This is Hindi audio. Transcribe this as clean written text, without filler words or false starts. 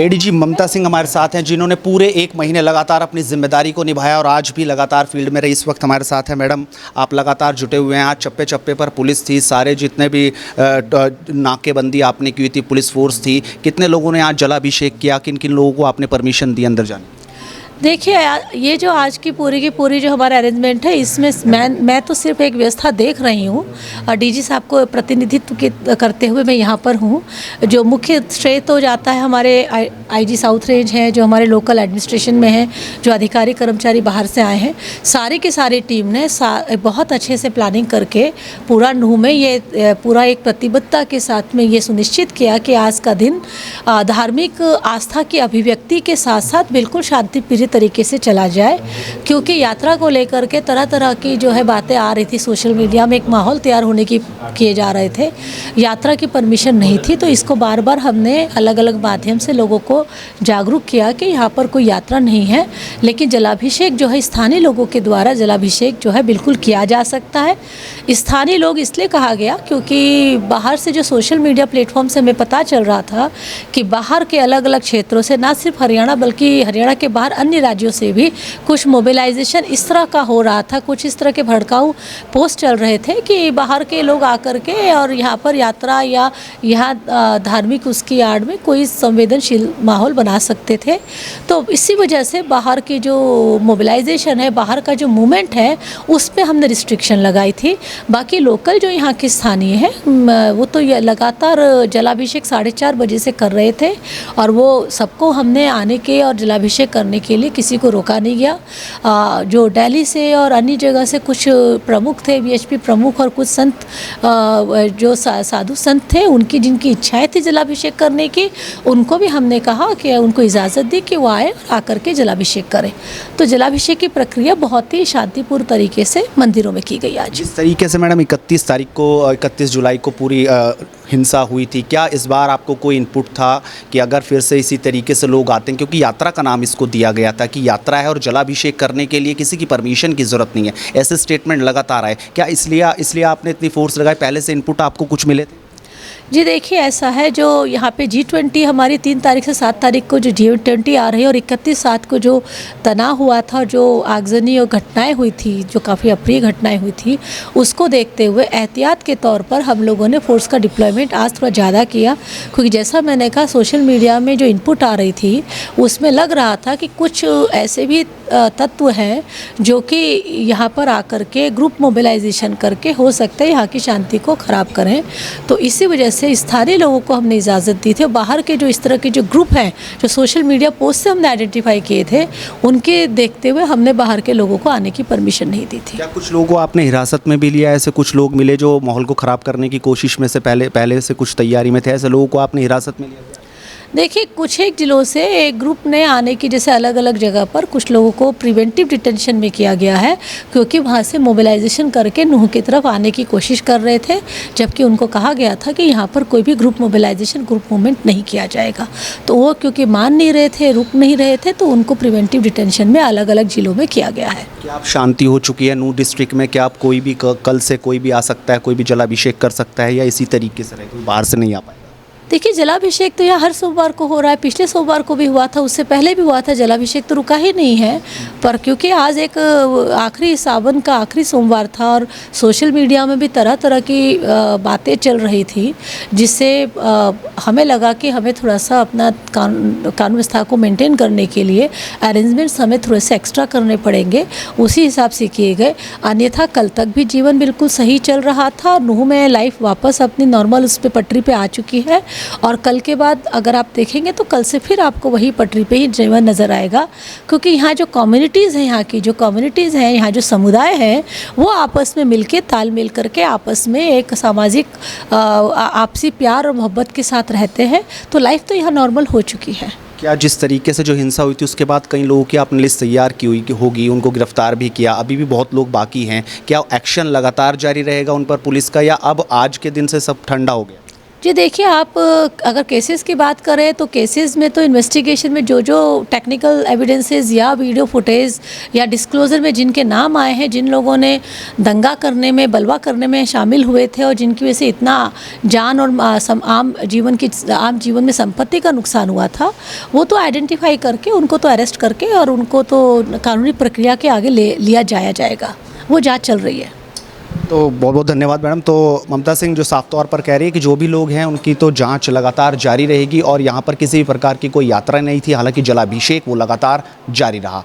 एडीजी ममता सिंह हमारे साथ हैं, जिन्होंने पूरे एक महीने लगातार अपनी जिम्मेदारी को निभाया और आज भी लगातार फील्ड में रही। इस वक्त हमारे साथ हैं मैडम, आप लगातार जुटे हुए हैं। आज चप्पे चप्पे पर पुलिस थी, सारे जितने भी नाकेबंदी आपने की थी, पुलिस फोर्स थी। कितने लोगों ने आज जलाभिषेक किया, किन किन लोगों को आपने परमिशन दी अंदर जाने? देखिए, ये जो आज की पूरी जो हमारा अरेंजमेंट है, इसमें मैं तो सिर्फ एक व्यवस्था देख रही हूँ और डीजी साहब को प्रतिनिधित्व करते हुए मैं यहाँ पर हूँ। जो मुख्य श्रेय तो जाता है हमारे आईजी साउथ रेंज हैं, जो हमारे लोकल एडमिनिस्ट्रेशन में हैं, जो अधिकारी कर्मचारी बाहर से आए हैं। सारी की सारी टीम ने बहुत अच्छे से प्लानिंग करके पूरा नूह में ये पूरा एक प्रतिबद्धता के साथ में ये सुनिश्चित किया कि आज का दिन धार्मिक आस्था की अभिव्यक्ति के साथ साथ बिल्कुल शांतिप्रिय तरीके से चला जाए। क्योंकि यात्रा को लेकर के तरह तरह की जो है बातें आ रही थी, सोशल मीडिया में एक माहौल तैयार होने की किए जा रहे थे। यात्रा की परमिशन नहीं थी, तो इसको बार बार हमने अलग अलग माध्यम से लोगों को जागरूक किया कि यहाँ पर कोई यात्रा नहीं है, लेकिन जलाभिषेक जो है स्थानीय लोगों के द्वारा जलाभिषेक जो है बिल्कुल किया जा सकता है। स्थानीय लोग इसलिए कहा गया क्योंकि बाहर से जो सोशल मीडिया प्लेटफॉर्म से हमें पता चल रहा था कि बाहर के अलग अलग क्षेत्रों से, ना सिर्फ हरियाणा बल्कि हरियाणा के बाहर अन्य राज्यों से भी कुछ मोबिलाइजेशन इस तरह का हो रहा था। कुछ इस तरह के भड़काऊ पोस्ट चल रहे थे कि बाहर के लोग आकर के और यहाँ पर यात्रा या यहाँ धार्मिक उसकी आड़ में कोई संवेदनशील माहौल बना सकते थे। तो इसी वजह से बाहर की जो मोबिलाइजेशन है, बाहर का जो मूवमेंट है, उस पर हमने रिस्ट्रिक्शन लगाई थी। बाकी लोकल जो यहाँ के स्थानीय है वो तो ये लगातार जलाभिषेक 4:30 बजे से कर रहे थे और वो सबको हमने आने के और जलाभिषेक करने के लिए किसी को रोका नहीं गया। जो दिल्ली से और अन्य जगह से कुछ प्रमुख थे, वीएचपी प्रमुख और कुछ संत जो साधु संत थे, उनकी जिनकी इच्छाएं थी जलाभिषेक करने की, उनको भी हमने कहा कि उनको इजाज़त दी कि वो आए और आकर के जलाभिषेक करें। तो जलाभिषेक की प्रक्रिया बहुत ही शांतिपूर्ण तरीके से मंदिरों में की गई। आज जिस तरीके से मैडम 31 जुलाई को पूरी हिंसा हुई थी, क्या इस बार आपको कोई इनपुट था कि अगर फिर से इसी तरीके से लोग आते हैं, क्योंकि यात्रा का नाम इसको दिया गया था कि यात्रा है और जलाभिषेक करने के लिए किसी की परमिशन की ज़रूरत नहीं है, ऐसे स्टेटमेंट लगातार आए, क्या इसलिए आपने इतनी फोर्स लगाई? पहले से इनपुट आपको कुछ मिले थे? जी देखिए, ऐसा है, जो यहाँ पे G20 हमारी 3 तारीख से 7 तारीख को जो G20 आ रही है और 31/7 को जो तनाव हुआ था, जो आगजनी और घटनाएं हुई थी, जो काफ़ी अप्रिय घटनाएं हुई थी, उसको देखते हुए एहतियात के तौर पर हम लोगों ने फोर्स का डिप्लॉयमेंट आज थोड़ा ज़्यादा किया। क्योंकि जैसा मैंने कहा, सोशल मीडिया में जो इनपुट आ रही थी उसमें लग रहा था कि कुछ ऐसे भी तत्व हैं जो कि यहाँ पर आकर के ग्रुप मोबिलाइजेशन करके हो सकता है यहाँ की शांति को ख़राब करें। तो इसी वजह से स्थानीय लोगों को हमने इजाज़त दी थी। बाहर के जो इस तरह के जो ग्रुप हैं, जो सोशल मीडिया पोस्ट से हमने आइडेंटिफाई किए थे, उनके देखते हुए हमने बाहर के लोगों को आने की परमिशन नहीं दी थी। क्या कुछ लोगों को आपने हिरासत में भी लिया? ऐसे कुछ लोग मिले जो माहौल को ख़राब करने की कोशिश में से पहले से कुछ तैयारी में थे, ऐसे लोगों को आपने हिरासत में लिया? देखिए, कुछ एक जिलों से एक ग्रुप ने आने की, जैसे अलग अलग जगह पर कुछ लोगों को प्रिवेंटिव डिटेंशन में किया गया है, क्योंकि वहाँ से मोबिलाइजेशन करके नूह की तरफ आने की कोशिश कर रहे थे, जबकि उनको कहा गया था कि यहाँ पर कोई भी ग्रुप मोबिलाइजेशन, ग्रुप मूवमेंट नहीं किया जाएगा। तो वो क्योंकि मान नहीं रहे थे, रुक नहीं रहे थे, तो उनको प्रिवेंटिव डिटेंशन में अलग अलग जिलों में किया गया है। क्या आप शांति हो चुकी है नूह डिस्ट्रिक्ट में? क्या आप कोई भी कल से कोई भी आ सकता है, कोई भी जलाभिषेक कर सकता है, या इसी तरीके से रहेगा, बाहर से नहीं आ पाएगा? देखिए, जलाभिषेक तो यहाँ हर सोमवार को हो रहा है, पिछले सोमवार को भी हुआ था, उससे पहले भी हुआ था। जलाभिषेक तो रुका ही नहीं है। पर क्योंकि आज एक आखिरी सावन का आखिरी सोमवार था और सोशल मीडिया में भी तरह तरह की बातें चल रही थी, जिससे हमें लगा कि हमें थोड़ा सा अपना कानून व्यवस्था को मेंटेन करने के लिए अरेंजमेंट्स हमें थोड़े से एक्स्ट्रा करने पड़ेंगे, उसी हिसाब से किए गए। अन्यथा कल तक भी जीवन बिल्कुल सही चल रहा था। नूह में लाइफ वापस अपनी नॉर्मल उस पर पटरी पे आ चुकी है और कल के बाद अगर आप देखेंगे तो कल से फिर आपको वही पटरी पे ही जीवन नज़र आएगा। क्योंकि यहाँ जो कम्युनिटीज़ हैं, यहाँ की जो कम्युनिटीज़ हैं, यहाँ जो समुदाय हैं, वो आपस में मिलके तालमेल करके आपस में एक सामाजिक आपसी प्यार और मोहब्बत के साथ रहते हैं। तो लाइफ तो यहाँ नॉर्मल हो चुकी है। क्या जिस तरीके से जो हिंसा हुई थी उसके बाद कई लोगों की आपने लिस्ट तैयार की हुई होगी, उनको गिरफ्तार भी किया, अभी भी बहुत लोग बाकी हैं, क्या एक्शन लगातार जारी रहेगा उन पर पुलिस का, या अब आज के दिन से सब ठंडा हो गया? जी देखिए, आप अगर केसेस की बात करें तो केसेस में तो इन्वेस्टिगेशन में जो जो टेक्निकल एविडेंसेस या वीडियो फुटेज या डिस्क्लोजर में जिनके नाम आए हैं, जिन लोगों ने दंगा करने में, बलवा करने में शामिल हुए थे और जिनकी वजह से इतना जान और आम जीवन में संपत्ति का नुकसान हुआ था, वो तो आइडेंटिफाई करके उनको तो अरेस्ट करके और उनको तो कानूनी प्रक्रिया के आगे लिया जाएगा। वो जाँच चल रही है। तो बहुत बहुत धन्यवाद मैडम। तो ममता सिंह जो साफ तौर पर कह रही है कि जो भी लोग हैं उनकी तो जांच लगातार जारी रहेगी और यहाँ पर किसी भी प्रकार की कोई यात्रा नहीं थी, हालांकि जलाभिषेक वो लगातार जारी रहा।